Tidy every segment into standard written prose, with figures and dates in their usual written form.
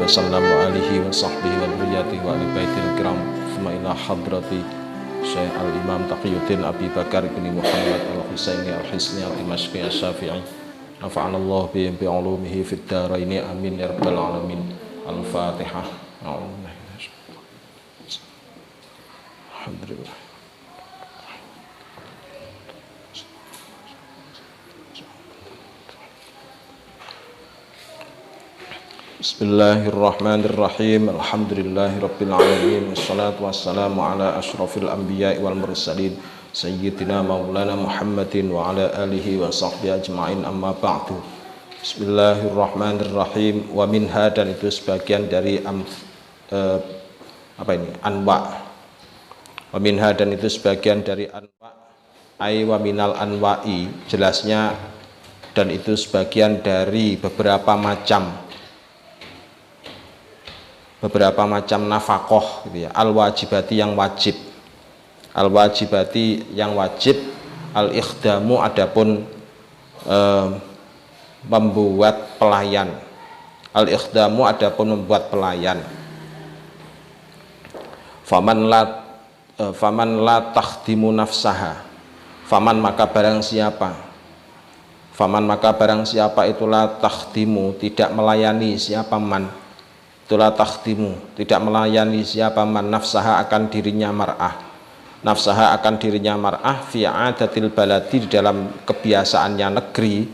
wasallam wa alihi wa sahbihi wa dzurriyyatihi wa ali baitil kiram thumma ila hadrati Syekh Al-Imam Taqiyuddin Abi Bakar bin Muhammad Al-Husaini Al-Hisni Al-Dimashqi Asy-Syafi'i nafa'anallahu bi ulumihi fid dharaini amin ya rabbal alamin. Al-Fatihah. Alhamdulillah. Bismillahirrahmanirrahim. Alhamdulillahirabbil alamin. Wassalatu wassalamu ala asyrafil anbiya'i wal mursalin sayyidina maulana Muhammadin wa ala alihi wa sahbihi ajma'in, amma ba'du. Bismillahirrahmanirrahim. Wa minha, dan itu sebagian dari anwa. Wa minha, dan itu sebagian dari anwa. Ai wa minal anwa'i, jelasnya dan itu sebagian dari beberapa macam nafaqah gitu ya. Al-wajibati, yang wajib. Al-wajibati, yang wajib. Al-ikhdamu, adapun membuat pelayan. Al-ikhdamu, adapun membuat pelayan. Faman la takhdimu nafsaha. Faman, maka barang siapa. Faman, maka barang siapa itulah takhdimu, tidak melayani siapa man. Itulah takhdimu, tidak melayani siapa man nafsaha, akan dirinya mar'ah. Nafsaha, akan dirinya mar'ah fi adatil baladi, di dalam kebiasaannya negeri.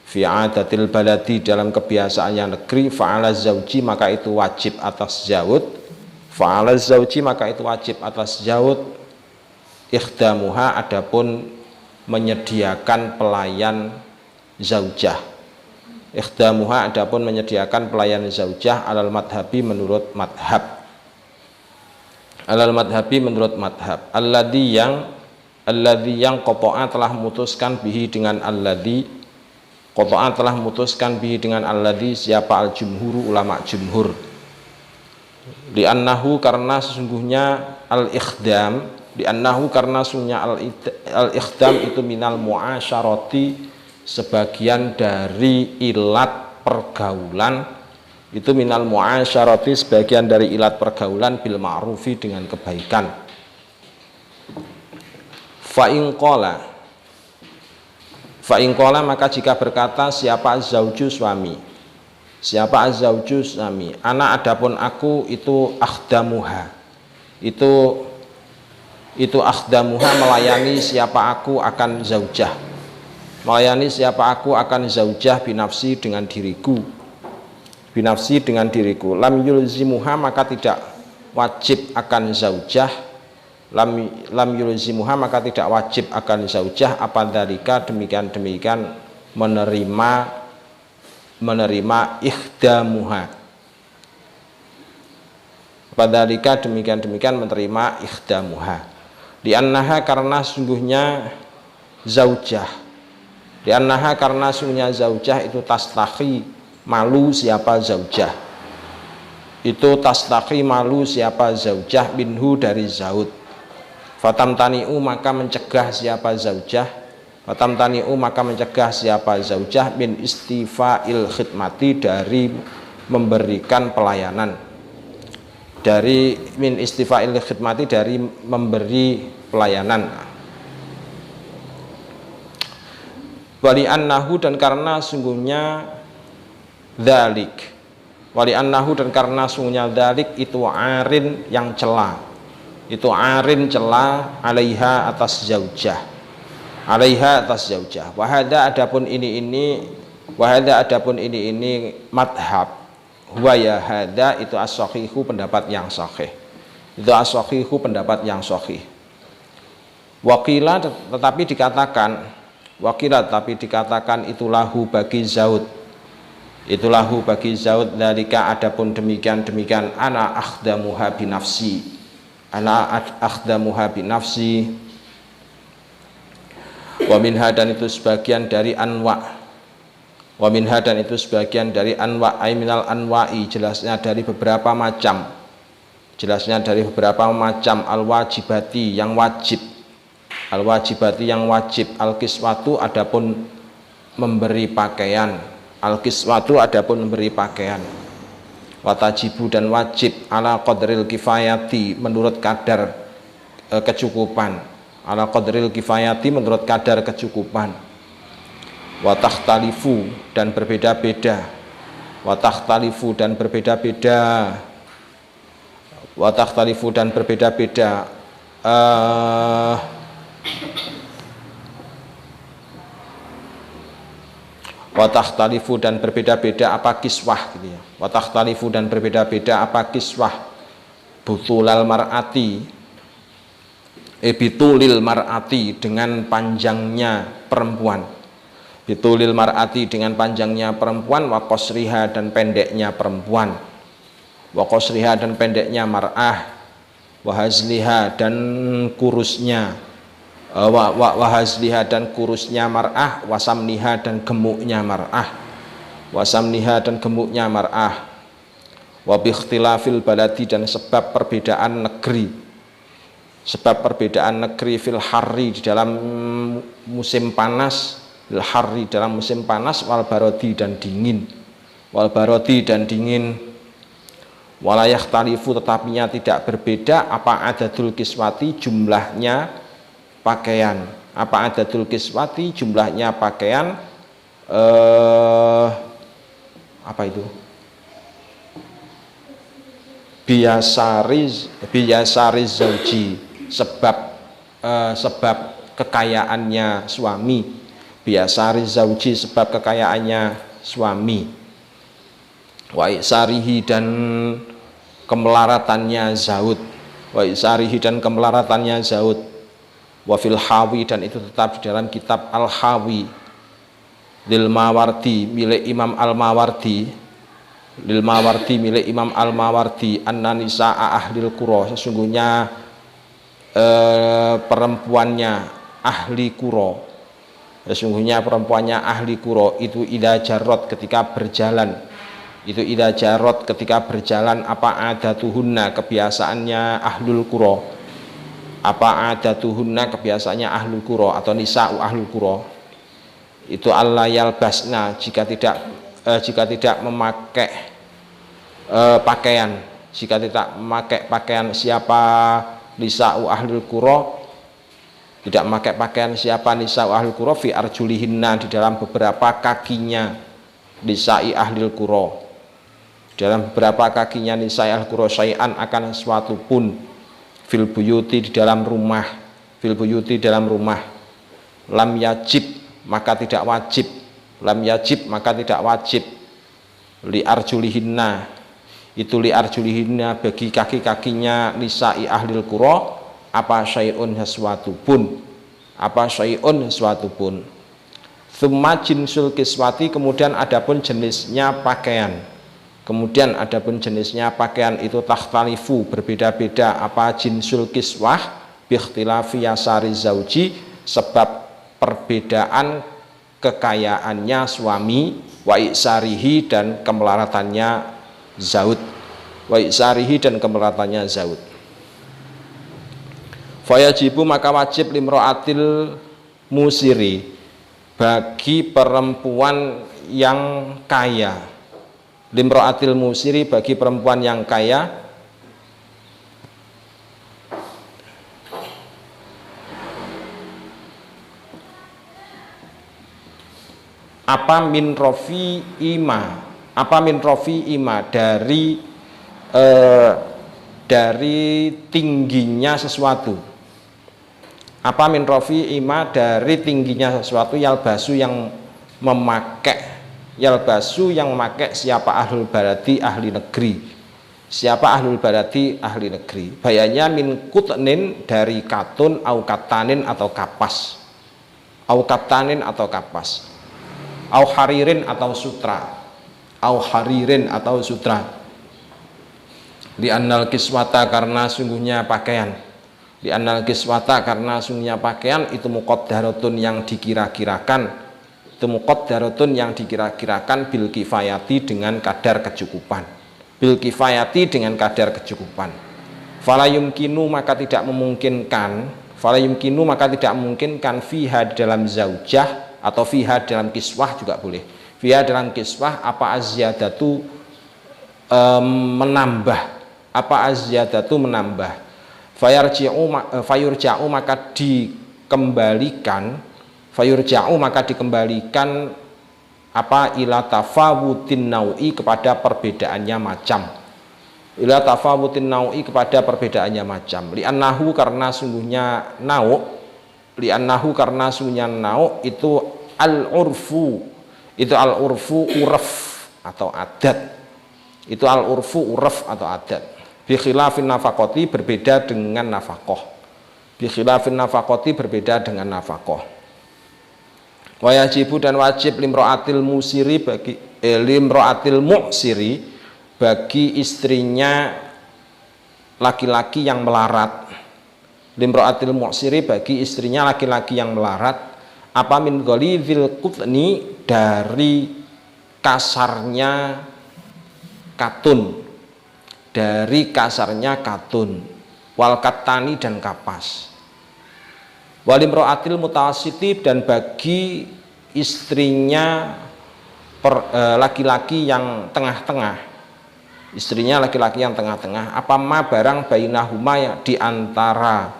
Fi adatil baladi, dalam kebiasaannya negeri. Fa'ala zauji, maka itu wajib atas zaud. Fa'ala zauji, maka itu wajib atas zaud. Ikhdamuha, adapun menyediakan pelayan zaujah. Ikhdamuha, adapun menyediakan pelayan zaujah alal madhabi, menurut madhab. Alal madhabi, menurut madhab. Alladhi, yang qata'a, telah memutuskan bihi dengan alladhi. Qata'a, telah memutuskan bihi dengan alladhi, siapa al-jumhuru, ulama jumhur. Li'annahu, karena sesungguhnya al-ikhdam. Li'annahu, karena sesungguhnya al-ikhdam itu minal mu'asyarati, sebagian dari ilat pergaulan. Itu minal mu'asyarati, sebagian dari ilat pergaulan, bil ma'rufi, dengan kebaikan. Fa'in qala, maka jika berkata siapa zauju, suami. Siapa zauju, suami. Ana, adapun aku, itu akhdamuha. Itu akhdamuha, melayani siapa aku akan zaujah. Melayani siapa aku akan zaujah, binafsi, dengan diriku. Binafsi, dengan diriku. Lam yulzimuha, maka tidak wajib akan zaujah. Lam yulzimuha, maka tidak wajib akan zaujah. Apa dzalika, demikian menerima ikhdamuha. Apa dzalika, demikian menerima ikhdamuha. Li'annaha, karena sungguhnya zaujah. Li'annaha, karena sungguhnya zaujah itu tastahi, malu siapa zaujah. Itu tastahi, malu siapa zaujah, minhu, dari zaud. Fatamtani'u, maka mencegah siapa zaujah. Fatamtani'u, maka mencegah siapa zaujah, min istifa'il khidmati, dari memberikan pelayanan. Dari min istifa'il khidmati, dari memberi pelayanan. Wali annahu, dan karena sungguhnya dzalik. Wali annahu, dan karena sungguhnya dzalik, itu arin, yang cela. Itu arin, cela, alaiha, atas zaujah. Alaiha, atas zaujah. Wahada, adapun ini madhab. Huwa ya hada, itu as-sahihu, pendapat yang sahih. Itu as-sahihu, pendapat yang sahih. Wakila, tetapi dikatakan itu lahu bagi zaud. Itu lahu bagi zaud, dzalika, adapun demikian ana akhdamuha binafsi. Ana akhdamuha binafsi. Wa minha, dan itu sebagian dari anwa. Wa minha, dan itu sebagian dari anwa. Ai minal anwa'i, jelasnya dari beberapa macam. Jelasnya dari beberapa macam. Al-wajibati, yang wajib. Al-wajibati, yang wajib. Al-kiswatu, adapun memberi pakaian. Al-kiswatu, adapun memberi pakaian. watajibu dan wajib ala qadril kifayati menurut kadar kecukupan, ala qadril kifayati menurut kadar kecukupan, watakhtalifu dan berbeda-beda, watakhtalifu dan berbeda-beda, watakhtalifu dan berbeda-beda, watakhtalifu dan berbeda-beda apa kiswah gitu ya. Watakhtalifu dan berbeda-beda apa kiswah butulal mar'ati bitulil mar'ati dengan panjangnya perempuan, bitulil mar'ati dengan panjangnya perempuan, wa qasriha dan pendeknya perempuan, wa qasriha dan pendeknya mar'ah, wa hazliha dan kurusnya wahazliha dan kurusnya mar'ah, wasamniha dan gemuknya mar'ah, wasamniha dan gemuknya mar'ah, wabikhtilafil baladi dan sebab perbedaan negeri, sebab perbedaan negeri fil harri di dalam musim panas, fil harri dalam musim panas, wal barodi dan dingin, wal barodi dan dingin, walayah talifu tetapinya tidak berbeda apa adadul kiswati jumlahnya pakaian, apa adatul kiswati jumlahnya pakaian, apa itu, biyasari zauji sebab kekayaannya suami, biyasari zauji sebab kekayaannya suami, wa isarihi dan kemelaratannya zaud, wa isarihi dan kemelaratannya zaud, wafil hawi dan itu tetap di dalam kitab al-hawi lil mawardi milik Imam al-Mawardi, lil mawardi milik Imam al-Mawardi, anna nisa'a ahlil qura sesungguhnya perempuannya ahli qura, sesungguhnya perempuannya ahli qura itu idza jarot ketika berjalan, itu idza jarot ketika berjalan apa adatuhunna kebiasaannya ahlul qura, apa adatuhunna kebiasaannya ahlul qura atau nisa'u ahlul qura itu alla yalbasna jika tidak memakai pakaian, jika tidak memakai pakaian siapa nisa'u ahlul qura, tidak memakai pakaian siapa nisa'u ahlul qura fi arjulihinna di dalam beberapa kakinya nisa'i ahlul qura, dalam beberapa kakinya nisa'i ahlul qura syai'an akan sesuatu pun, fil buyuti di dalam rumah, fil buyuti dalam rumah, lam yajib maka tidak wajib, lam yajib maka tidak wajib, li arjulihinna itu li arjulihinna bagi kaki-kakinya nisa'i ahlil qura apa syai'un sesuatu pun, apa syai'un sesuatu pun. Tsumma jinsul kiswati kemudian adapun jenisnya pakaian, kemudian adapun jenisnya pakaian itu takhtalifu berbeda-beda apa jinsul kiswah bikhtilafi yasari zauji sebab perbedaan kekayaannya suami, wa isarihi dan kemelaratannya zaud, wa isarihi dan kemelaratannya zaud. Fayajibu maka wajib limro'atil musiri bagi perempuan yang kaya, limro'atil musiri bagi perempuan yang kaya apa min rofi ima, apa min rofi ima dari tingginya sesuatu, apa min rofi ima dari tingginya sesuatu yalbasu yang memakai, yalbasu yang memakai siapa ahlul baladi ahli negeri, siapa ahlul baladi ahli negeri, bayanya min kutnin dari katun au katanin atau kapas, au katanin atau kapas, au haririn atau sutra, au haririn atau sutra, di annal kiswata karena sungguhnya pakaian, di annal kiswata karena sungguhnya pakaian itu muqaddaratun yang dikira-kirakan, itu muqaddaratun yang dikira-kirakan bil kifayati dengan kadar kecukupan, bil kifayati dengan kadar kecukupan. Fala yumkinu maka tidak memungkinkan, fala yumkinu maka tidak memungkinkan fiha dalam zaujah atau fiha dalam kiswah juga boleh, fiha dalam kiswah apa azyadatu menambah, apa azyadatu menambah, fayurja'u maka dikembalikan, apa ila tafawutin nau'i kepada perbedaannya macam, ila tafawutin nau'i kepada perbedaannya macam, li'annahu karena sungguhnya nau' itu al-urfu, uraf atau adat, itu al-urfu uraf atau adat, bi khilafin nafaqati berbeda dengan nafaqah, berbeda dengan nafaqah. Wa yajibu dan wajib limro'atil musiri limro'atil mu'siri bagi istrinya laki-laki yang melarat, limro'atil mu'siri bagi istrinya laki-laki yang melarat, apa min ghalidhil qutni dari kasarnya katun, wal katani dan kapas, walimro'atil mutawasiti dan bagi istrinya laki-laki yang tengah-tengah, apa ma barang bainahuma ya di antara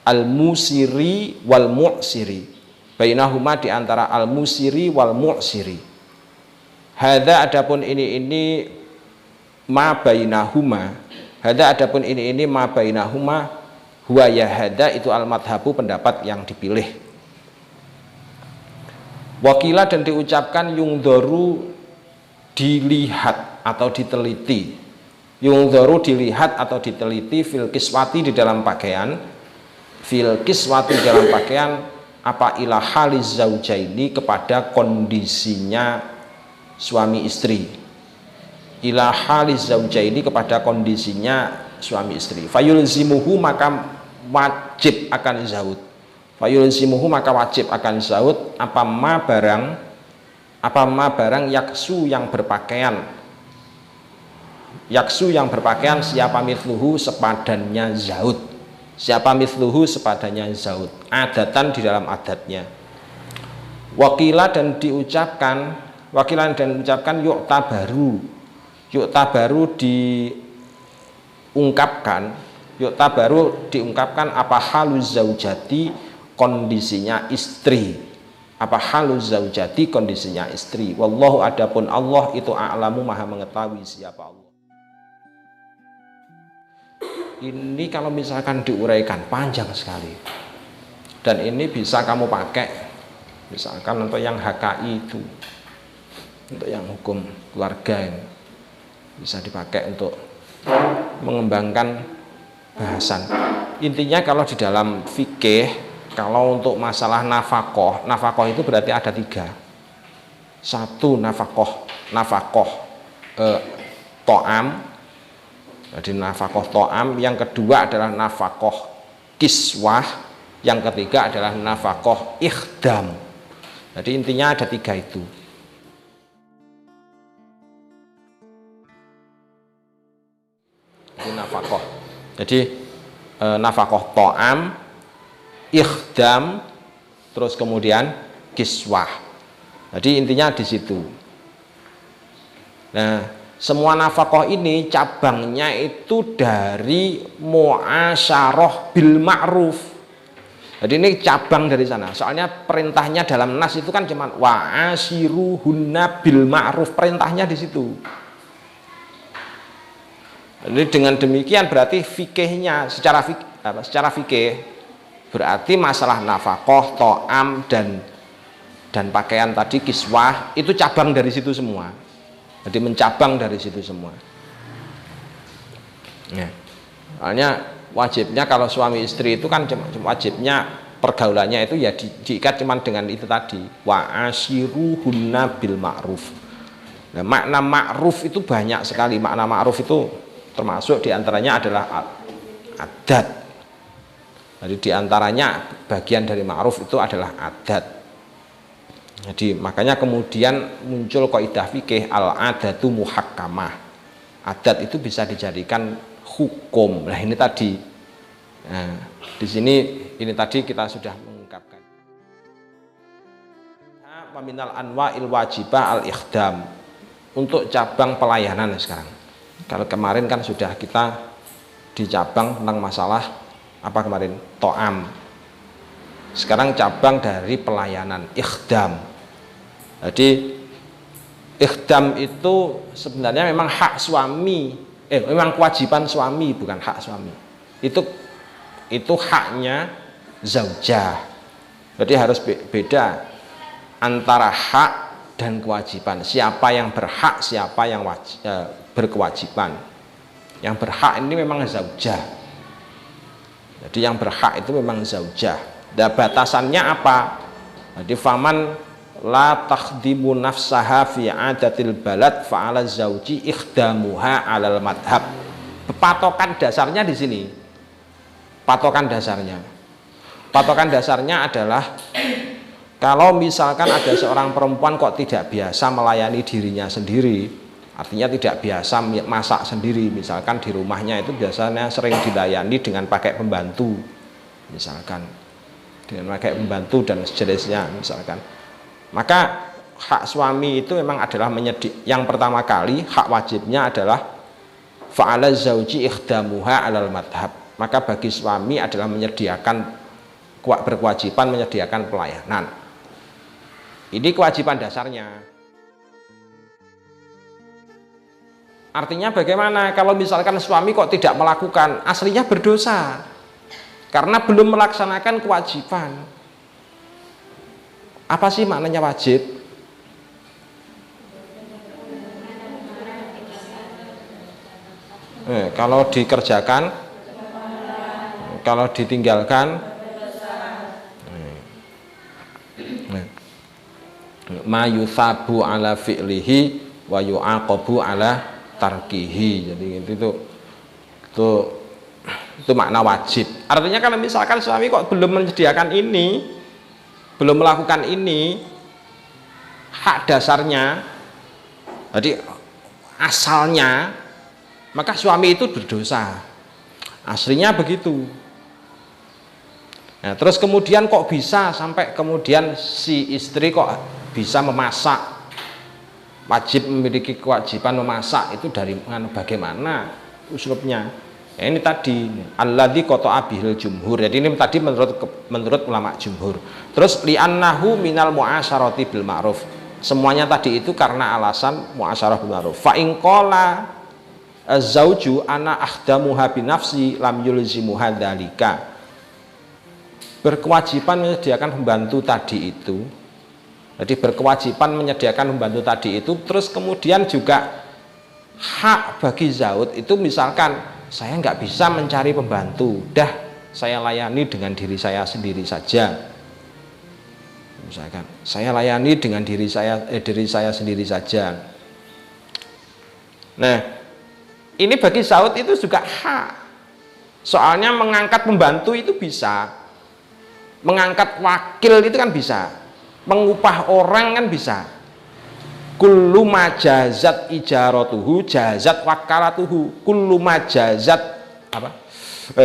al-musiri wal mu'siri, bainahuma di antara al-musiri wal mu'siri. Hadza adapun ini ma bainahuma, huwa ya hadza itu al-madhabu pendapat yang dipilih. Wakila dan diucapkan yungdharu dilihat atau diteliti, fil kiswati di dalam pakaian, apa ila haliz zaujaini kepada kondisinya suami istri, kepada kondisinya suami istri. Fayulzimuhu maka wajib akan zaud, apa ma barang yaksu yang berpakaian, siapa mithluhu sepadannya zaud, adatan di dalam adatnya. Wakilan dan diucapkan diungkapkan apa haluz zaujati kondisinya istri, wallahu adapun Allah itu a'lamu maha mengetahui siapa Allah. Ini kalau misalkan diuraikan panjang sekali, dan ini bisa kamu pakai misalkan untuk yang HKI itu, untuk yang hukum keluarga ini bisa dipakai untuk mengembangkan bahasan. Intinya kalau di dalam fikih, kalau untuk masalah nafaqah itu berarti ada 3. Satu nafaqah to'am, jadi nafaqah to'am. Yang kedua adalah nafaqah kiswah. Yang ketiga adalah nafaqah ikhdam. Jadi intinya ada 3 itu. Jadi nafaqah. Jadi nafaqah to'am, ikhdam, terus kemudian kiswah. Jadi intinya di situ. Nah, semua nafaqah ini cabangnya itu dari mu'asyarah bil ma'ruf. Jadi ini cabang dari sana. Soalnya perintahnya dalam nas itu kan cuma wa'ashiruhunna bil ma'ruf, perintahnya di situ. Jadi dengan demikian berarti fikihnya secara fikih berarti masalah nafaqah, to'am dan pakaian tadi kiswah itu cabang dari situ semua. Jadi mencabang dari situ semua. Ya. Soalnya wajibnya kalau suami istri itu kan wajibnya pergaulannya itu ya diikat cuman dengan itu tadi, wa ashiruhunna bil ma'ruf. Nah, makna ma'ruf itu banyak sekali. Makna ma'ruf itu termasuk diantaranya adalah adat. Jadi diantaranya bagian dari ma'ruf itu adalah adat. Jadi makanya kemudian muncul kaidah fikih al-adatu muhakkamah. Adat itu bisa dijadikan hukum. Nah ini tadi. Nah, di sini ini tadi kita sudah mengungkapkan. Paminal anwa'il wajibah al-ikhdam. Untuk cabang pelayanan sekarang. Kalau kemarin kan sudah kita di cabang tentang masalah apa kemarin? To'am. Sekarang cabang dari pelayanan, ikhdam. Jadi ikhdam itu sebenarnya memang hak suami, memang kewajiban suami, bukan hak suami. Itu haknya zaujah. Jadi harus beda antara hak dan kewajiban. Siapa yang berhak, siapa yang berkewajiban. Yang berhak ini memang zaujah. Jadi yang berhak itu memang zaujah. Dan batasannya apa? Jadi faman la takhdimu nafsaha fi adatil balad fa'ala zauji ikhdamuha alal madhab. Patokan dasarnya di sini. Patokan dasarnya adalah kalau misalkan ada seorang perempuan kok tidak biasa melayani dirinya sendiri, artinya tidak biasa masak sendiri, misalkan di rumahnya itu biasanya sering dilayani dengan pakai pembantu, misalkan dengan pakai pembantu dan sejenisnya, misalkan. Maka hak suami itu memang adalah yang pertama kali hak wajibnya adalah fa'ala zauji ikhdamuha alal madhab. Maka bagi suami adalah berkewajiban menyediakan pelayanan. Ini kewajiban dasarnya. Artinya bagaimana kalau misalkan suami kok tidak melakukan, aslinya berdosa karena belum melaksanakan kewajiban. Apa sih maknanya wajib? Kalau dikerjakan, kalau ditinggalkan, ma yuthabu ala fi'lihi wa yu'aqabu ala tarkihi. Jadi itu makna wajib. Artinya kalau misalkan suami kok belum menyediakan ini, belum melakukan ini, hak dasarnya, jadi asalnya, maka suami itu berdosa. Aslinya begitu. Nah, terus kemudian kok bisa sampai kemudian si istri kok bisa memasak, wajib memiliki kewajiban memasak, itu dari bagaimana uslubnya? Ya, ini tadi alladzi qata'a bihil jumhur. Jadi ini tadi menurut ulama jumhur. Terus li'annahu minal mu'asyarati bil ma'ruf. Semuanya tadi itu karena alasan mu'asyarah bil ma'ruf. Fa in qala az-zauju ana akhdamuha bi nafsi lam yulzimuha dzalika. Berkewajiban menyediakan pembantu tadi itu. Jadi berkewajiban menyediakan pembantu tadi itu, terus kemudian juga hak bagi zauj itu, misalkan saya nggak bisa mencari pembantu, dah saya layani dengan diri saya sendiri saja. Misalkan saya layani dengan diri saya sendiri saja. Nah, ini bagi zauj itu juga hak. Soalnya mengangkat pembantu itu bisa, mengangkat wakil itu kan bisa, mengupah orang kan bisa. Kullu majazat ijaratuhu jazat wakalatuhu. Kullu majazat apa?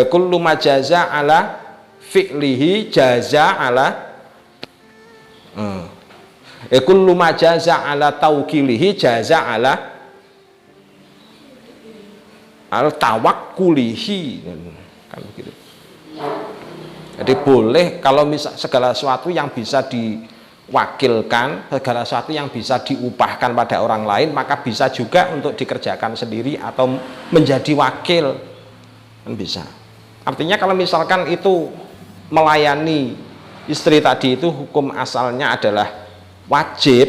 Kullu majaza ala fi'lihi jaza ala kullu majaza ala tawkilihi jaza ala al tawakkulihi, kan begitu. Jadi boleh kalau misal segala sesuatu yang bisa diwakilkan, segala sesuatu yang bisa diupahkan pada orang lain, maka bisa juga untuk dikerjakan sendiri atau menjadi wakil, kan bisa. Artinya kalau misalkan itu melayani istri tadi itu hukum asalnya adalah wajib,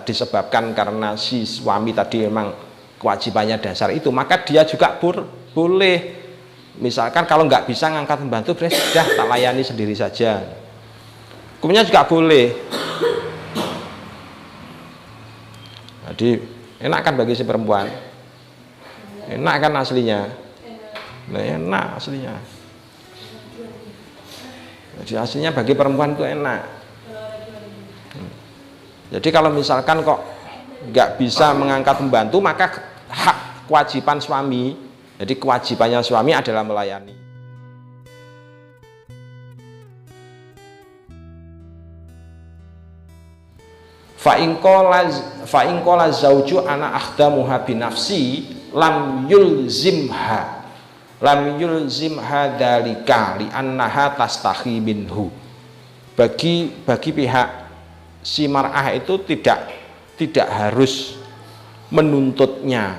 disebabkan karena si suami tadi memang kewajibannya dasar itu, maka dia juga boleh. Misalkan kalau nggak bisa ngangkat pembantu, sudah tak layani sendiri saja. Hukumnya juga boleh. Jadi enak kan bagi si perempuan? Enak kan aslinya? Nah, enak aslinya. Jadi aslinya bagi perempuan itu enak. Jadi kalau misalkan kok nggak bisa mengangkat pembantu, maka hak kewajiban suami. Jadi kewajibannya suami adalah melayani. fa in qala zauju ana akhdamuha bi nafsi lam yulzimha dalika li annaha tastahi minhu. Bagi pihak si mar'ah itu tidak harus menuntutnya.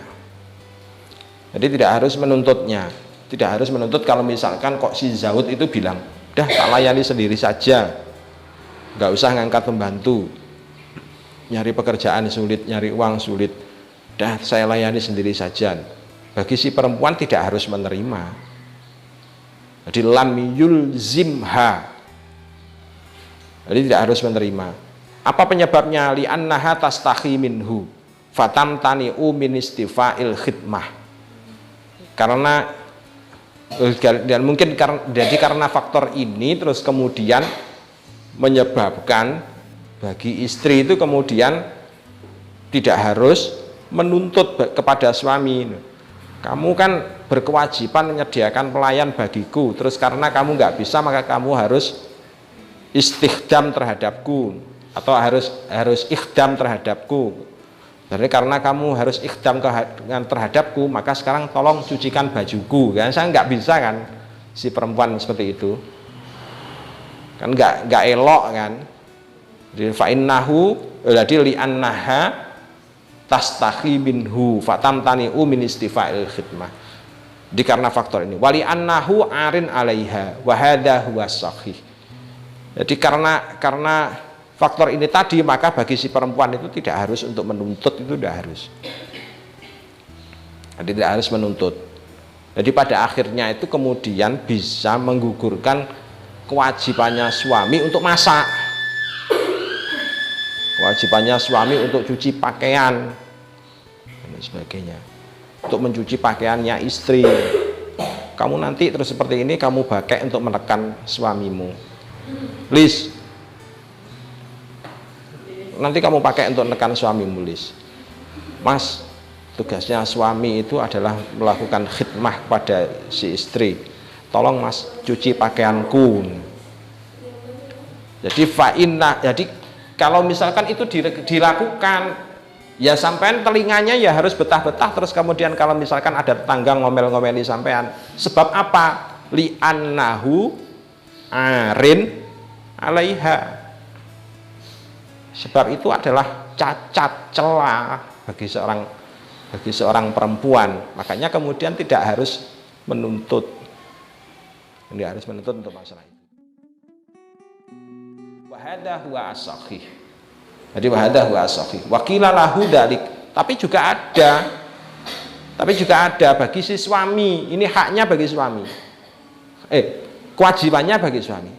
Jadi tidak harus menuntut kalau misalkan kok si Zaud itu bilang, "Dah tak layani sendiri saja. Nggak usah ngangkat pembantu. Nyari pekerjaan sulit, nyari uang sulit. Dah saya layani sendiri saja." Bagi si perempuan tidak harus menerima. Jadi lam yulzimha. Jadi tidak harus menerima. Apa penyebabnya? Li annaha tastahi minhu fatamtani'u min istifa'il khidmah. Karena dan mungkin karena faktor ini terus kemudian menyebabkan bagi istri itu kemudian tidak harus menuntut kepada suami. Kamu kan berkewajiban menyediakan pelayan bagiku, terus karena kamu nggak bisa maka kamu harus istikhdam terhadapku atau harus ikhdam terhadapku. Jadi karena kamu harus ikhdam terhadapku, maka sekarang tolong cucikan bajuku. Kan saya nggak bisa kan, si perempuan seperti itu kan nggak elok kan. Jadi fa'innahu jadi li'annaha tastahi minhu fatamtani'u min istifa'il khidmah. Di karena faktor ini wali annahu arin alaiha wa hadha huwa sahih. Jadi karena faktor ini tadi maka bagi si perempuan itu tidak harus untuk menuntut, itu tidak harus. Jadi tidak harus menuntut. Jadi pada akhirnya itu kemudian bisa menggugurkan kewajibannya suami untuk masak. Kewajibannya suami untuk cuci pakaian dan sebagainya, untuk mencuci pakaiannya istri. Kamu nanti terus seperti ini kamu pakai untuk menekan suamimu, Lis. Nanti kamu pakai untuk menekan suamimu, Lis. Mas, tugasnya suami itu adalah melakukan khidmah pada si istri. Tolong mas cuci pakaianku. Jadi kalau misalkan itu dilakukan, ya sampean telinganya ya harus betah-betah. Terus kemudian kalau misalkan ada tetangga ngomel-ngomeli sampean, sebab apa? Li'annahu arin alaiha. Sebab itu adalah cacat celah bagi seorang perempuan. Makanya kemudian tidak harus menuntut. Tidak harus menuntut untuk masalah itu. Wahada huwa as-sahih. Jadi wahada huwa as-sahih. Wakila lahu dalik. Tapi juga ada bagi si suami. Ini haknya bagi suami. Kewajibannya bagi suami.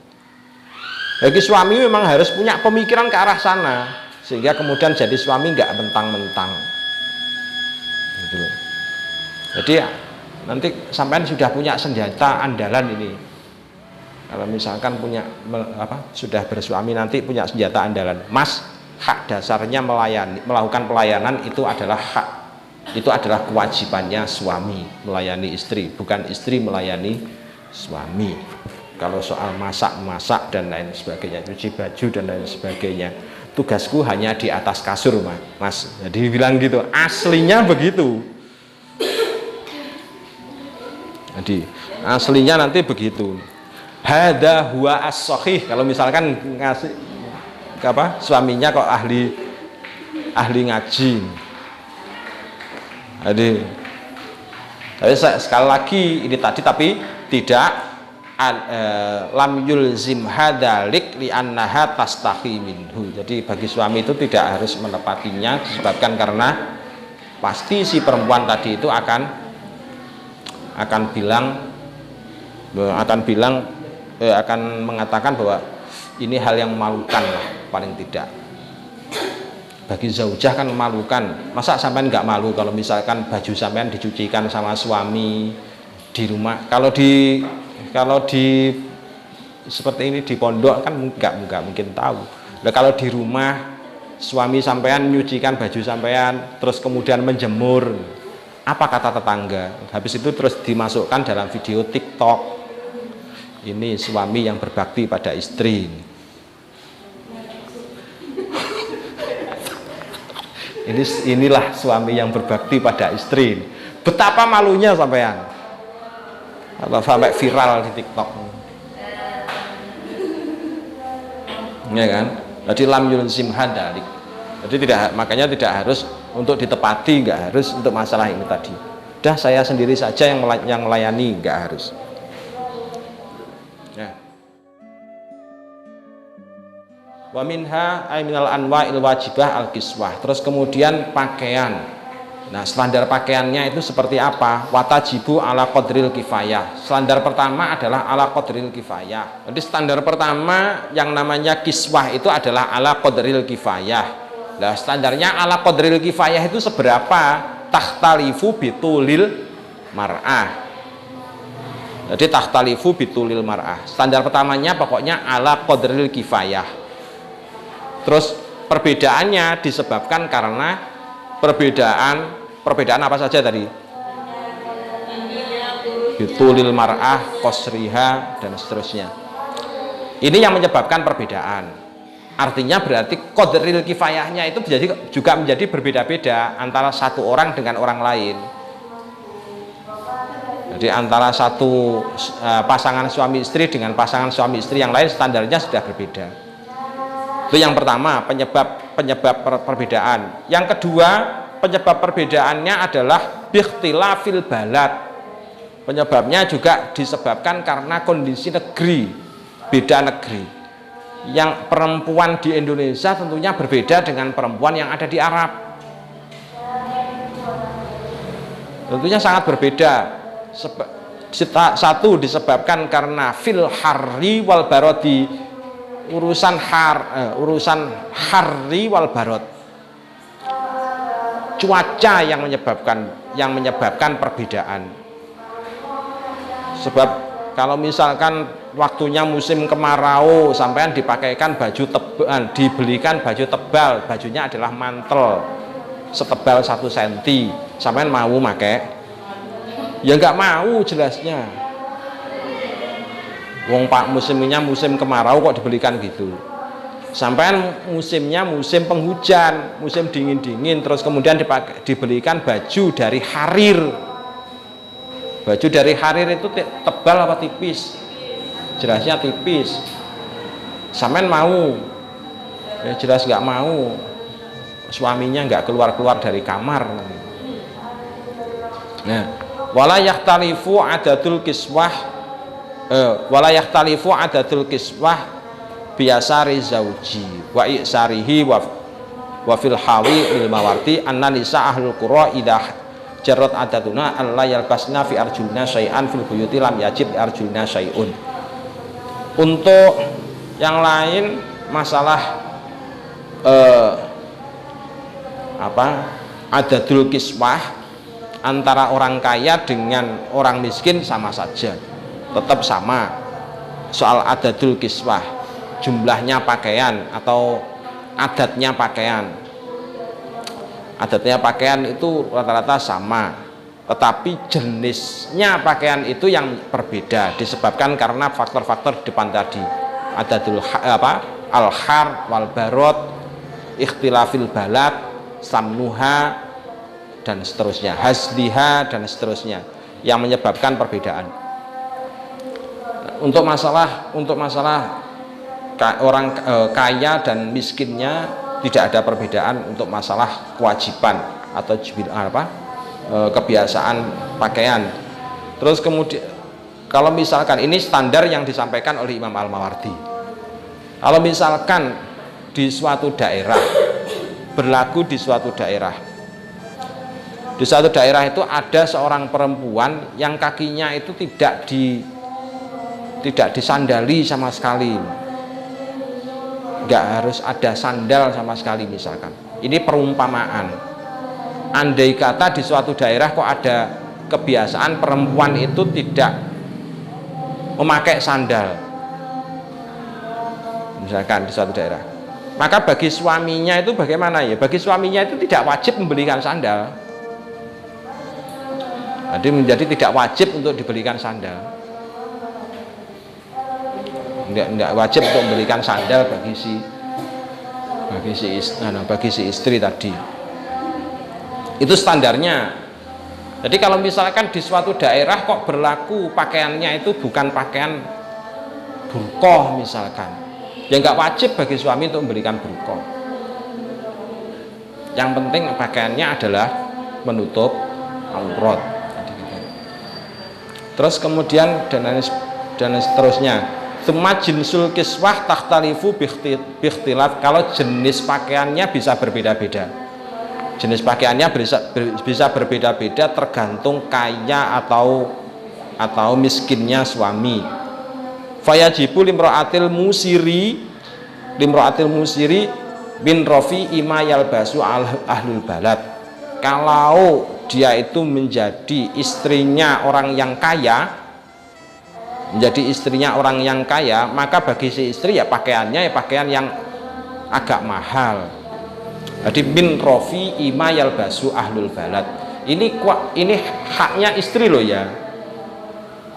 Bagi suami memang harus punya pemikiran ke arah sana, sehingga kemudian jadi suami nggak mentang-mentang. Gitu. Jadi nanti sampean sudah punya senjata andalan ini. Kalau misalkan sudah bersuami nanti punya senjata andalan, mas, hak dasarnya melakukan pelayanan itu adalah hak, itu adalah kewajibannya suami melayani istri, bukan istri melayani suami. Kalau soal masak dan lain sebagainya, cuci baju dan lain sebagainya, tugasku hanya di atas kasur, mas. Jadi bilang gitu, aslinya begitu. Jadi aslinya nanti begitu. Hada huwa as-sahih. Kalau misalkan ngasih suaminya kok ahli ngaji. Jadi sekali lagi ini tadi, tapi tidak lam yulzim hadalik li annaha tastahi minhu. Jadi bagi suami itu tidak harus menepatinya, disebabkan karena pasti si perempuan tadi itu akan mengatakan bahwa ini hal yang memalukan lah, paling tidak. Bagi zaujah kan memalukan. Masa sampean nggak malu kalau misalkan baju sampean dicucikan sama suami di rumah? Kalau di seperti ini di pondok kan nggak mungkin tahu. Nah, kalau di rumah suami sampean nyucikan baju sampean terus kemudian menjemur, apa kata tetangga? Habis itu terus dimasukkan dalam video TikTok. Ini suami yang berbakti pada istri. Inilah suami yang berbakti pada istri. Betapa malunya sampean. Atau sampai viral di TikTok. Ya kan? Jadi lam yulzim hadalik. Jadi makanya tidak harus untuk ditepati, nggak harus untuk masalah ini tadi. Dah saya sendiri saja yang melayani, nggak harus. Ya. Wa minha ay minal anwa'il wajibah al-kiswah. Terus kemudian pakaian. Nah, standar pakaiannya itu seperti apa? Watajibu ala qadril kifayah. Standar pertama adalah ala qadril kifayah. Jadi standar pertama yang namanya kiswah itu adalah ala qadril kifayah. Nah, standarnya ala qadril kifayah itu seberapa? Takhtalifu bitulil mar'ah. Jadi takhtalifu bitulil mar'ah. Standar pertamanya pokoknya ala qadril kifayah. Terus perbedaannya disebabkan karena perbedaan apa saja tadi? Bitulil mar'ah, qasriha, dan seterusnya. Ini yang menyebabkan perbedaan. Artinya berarti qadril kifayahnya itu juga menjadi berbeda-beda antara satu orang dengan orang lain. Jadi antara satu pasangan suami istri dengan pasangan suami istri yang lain standarnya sudah berbeda. Itu yang pertama, penyebab perbedaan. Yang kedua, penyebab perbedaannya adalah bikhtilafil balad. Penyebabnya juga disebabkan karena kondisi negeri, beda negeri. Yang perempuan di Indonesia tentunya berbeda dengan perempuan yang ada di Arab. Tentunya sangat berbeda. Satu disebabkan karena fil harri wal barodi, urusan harri wal barod, cuaca yang menyebabkan perbedaan. Sebab kalau misalkan waktunya musim kemarau, sampean dipakaikan baju tebal, dibelikan baju tebal, bajunya adalah mantel setebal 1 cm, sampean mau pakai? Ya nggak mau jelasnya. Wong pak musimnya musim kemarau kok dibelikan gitu. Sampean musimnya musim penghujan, musim dingin-dingin, terus kemudian dibelikan baju dari harir. Baju dari harir itu tebal apa tipis? Jelasnya tipis. Sampean mau? Ya jelas nggak mau. Suaminya nggak keluar-keluar dari kamar. Nah, wala yahtalifu adatul kiswah, wala yahtalifu adatul kiswah biasari zauji wa i'sarihi wa fil hawi lil mawarti anna nisa ahlul qura idah jarrat adatuna alla yalbasna fi arjulna syai'an fil buyuti lam yajib arjulna syai'un. Untuk yang lain masalah adadul kiswah antara orang kaya dengan orang miskin sama saja, tetap sama. Soal adadul kiswah, jumlahnya pakaian atau adatnya pakaian. Adatnya pakaian itu rata-rata sama, tetapi jenisnya pakaian itu yang berbeda disebabkan karena faktor-faktor di depan tadi. Adadul al-har wal barot, ikhtilafil balad, samnuha, dan seterusnya, hasliha, dan seterusnya, yang menyebabkan perbedaan. Untuk masalah orang kaya dan miskinnya tidak ada perbedaan untuk masalah kewajiban atau kebiasaan pakaian. Terus kemudian kalau misalkan ini standar yang disampaikan oleh Imam Al-Mawardi. Kalau misalkan di suatu daerah berlaku di suatu daerah itu ada seorang perempuan yang kakinya itu tidak disandali sama sekali, nggak harus ada sandal sama sekali misalkan. Ini perumpamaan. Andai kata di suatu daerah kok ada kebiasaan perempuan itu tidak memakai sandal, misalkan di suatu daerah, maka bagi suaminya itu bagaimana ya? Bagi suaminya itu tidak wajib membelikan sandal. Jadi menjadi tidak wajib untuk dibelikan sandal. Tidak wajib untuk membelikan sandal bagi si istri tadi. Itu standarnya. Jadi kalau misalkan di suatu daerah kok berlaku pakaiannya itu bukan pakaian burqah misalkan, ya nggak wajib bagi suami untuk memberikan burqah. Yang penting pakaiannya adalah menutup aurat. Terus kemudian dan seterusnya. Semua jinsul kiswah takhtalifu bikhtilaf. Kalau jenis pakaiannya bisa berbeda-beda. Jenis pakaiannya bisa berbeda-beda tergantung kaya atau miskinnya suami. Fayajibu limra'atil musiri bin rofi ima yalbasu ahlul balad. Kalau dia itu menjadi istrinya orang yang kaya, maka bagi si istri ya pakaiannya ya pakaian yang agak mahal. Jadi bin rofi ima yalbasu ahlul balad. Ini haknya istri loh ya.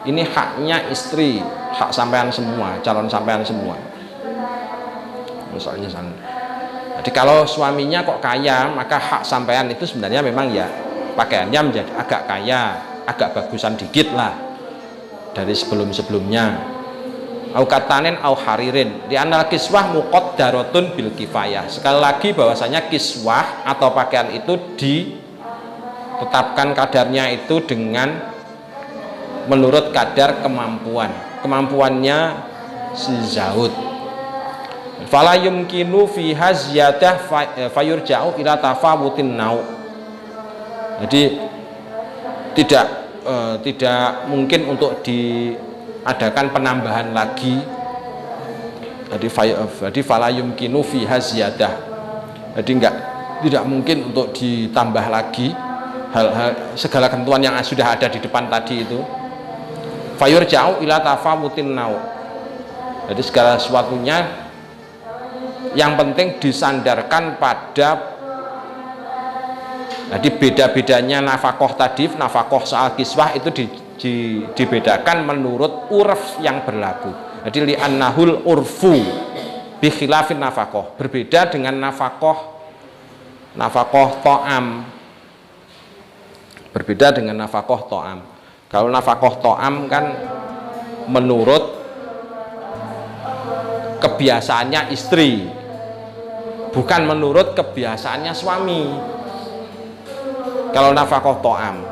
Ini haknya istri, hak sampean semua, calon sampean semua. Misalnya sana. Jadi kalau suaminya kok kaya, maka hak sampean itu sebenarnya memang ya pakaiannya menjadi agak kaya, agak bagusan dikit lah dari sebelum-sebelumnya. Au katanen au haririn. Di anal kiswah muqaddaratun bil kifayah. Sekali lagi bahwasanya kiswah atau pakaian itu ditetapkan kadarnya itu dengan menurut kadar kemampuannya si zaud. Fala yumkinu fiha ziyadah fayurja'u ila tafawutin nau. Jadi tidak mungkin untuk diadakan penambahan lagi. Jadi fala yumkinu fiha ziyadah. Jadi tidak mungkin untuk ditambah lagi hal-hal segala ketentuan yang sudah ada di depan tadi itu. Fayurja'u ila tafawutin nau. Jadi segala sesuatunya yang penting disandarkan pada jadi beda-bedanya nafkah tadi, nafkah soal kiswah itu dibedakan menurut urf yang berlaku. Jadi li'annahul urfu bi khilafin nafkah, berbeda dengan nafkah ta'am. Berbeda dengan nafkah ta'am. Kalau nafkah ta'am kan menurut kebiasaannya istri, bukan menurut kebiasaannya suami. Kalau nafkah ta'am.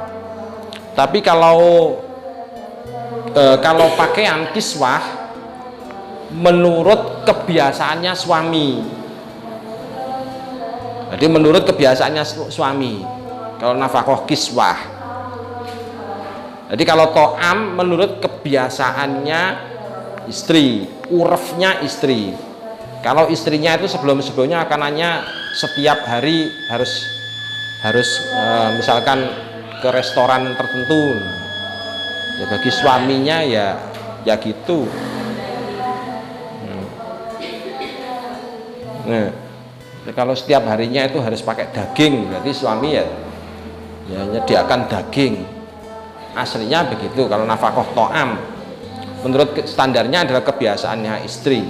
Tapi kalau pakaian kiswah menurut kebiasaannya suami. Jadi menurut kebiasaannya suami. Kalau nafkah kiswah. Jadi kalau ta'am menurut kebiasaannya istri, urfnya istri. Kalau istrinya itu sebelumnya makanannya setiap hari harus misalkan ke restoran tertentu. Ya bagi suaminya ya gitu. Nah, kalau setiap harinya itu harus pakai daging, berarti suami ya menyediakan daging. Aslinya begitu. Kalau nafkah ta'am menurut standarnya adalah kebiasaannya istri.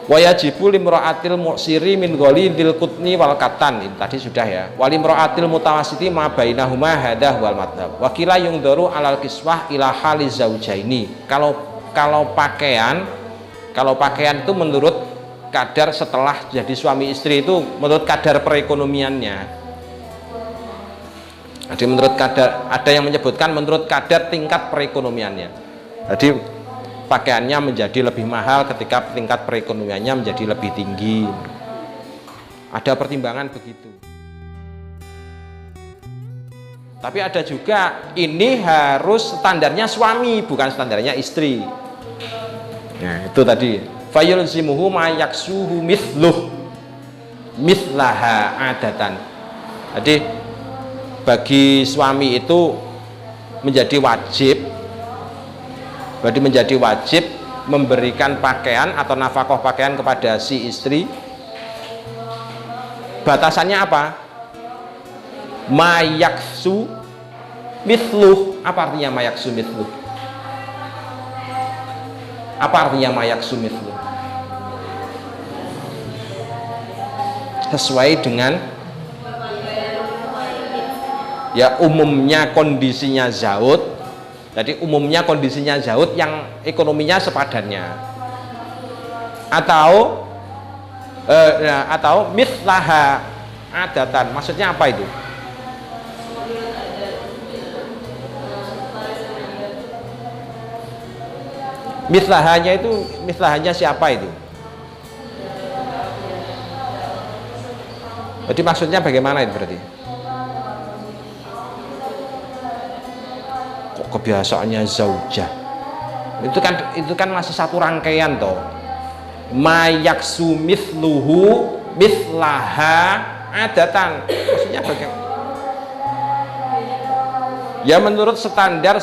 Wa yajibu limra'atil mu'siri min ghalidil qutni wal katan. Ini tadi sudah ya. Wa limra'atil mutawassiti ma bainahuma hadah wal madhab. Wa kila yungdaru alal kiswah ila hali zaujaini. Kalau pakaian itu menurut kadar setelah jadi suami istri itu menurut kadar perekonomiannya. Jadi menurut kadar, ada yang menyebutkan menurut kadar tingkat perekonomiannya. Jadi pakaiannya menjadi lebih mahal ketika tingkat perekonomiannya menjadi lebih tinggi. Ada pertimbangan begitu. Tapi ada juga ini harus standarnya suami, bukan standarnya istri. Nah, itu tadi. Fayulzimuhu ma yaksuhu mithlaha adatan. Jadi bagi suami itu menjadi wajib memberikan pakaian atau nafkah pakaian kepada si istri. Batasannya apa? Mayaksu mithluh. Apa artinya mayaksu mithluh? Apa artinya mayaksu mithluh? Sesuai dengan Ya umumnya kondisinya zaud, jadi umumnya kondisinya zaud yang ekonominya sepadannya, atau mithlaha adatan. Maksudnya apa itu? Mithlahanya siapa itu? Jadi maksudnya bagaimana itu berarti? Kok kebiasaannya zaujah? Itu kan masih satu rangkaian toh. Mayaksu mithluhu mithlaha adatan. Maksudnya bagaimana? Ya menurut standar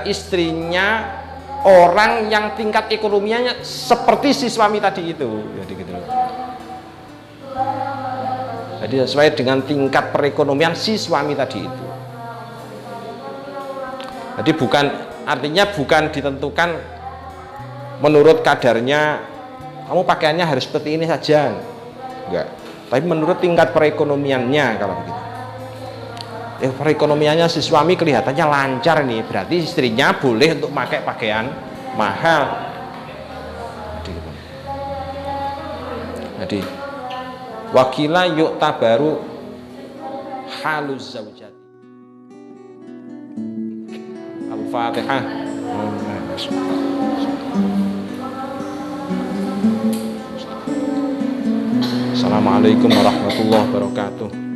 istrinya orang yang tingkat ekonominya seperti si suami tadi itu. Jadi gitu loh. Jadi sesuai dengan tingkat perekonomian si suami tadi itu. Jadi artinya bukan ditentukan menurut kadarnya, kamu pakaiannya harus seperti ini saja, enggak. Tapi menurut tingkat perekonomiannya kalau begitu. Perekonomiannya si suami kelihatannya lancar nih, berarti istrinya boleh untuk pakai pakaian mahal. Jadi wakila yuk tabaru haluz zaujati. Al-Fatihah. Assalamualaikum warahmatullahi wabarakatuh.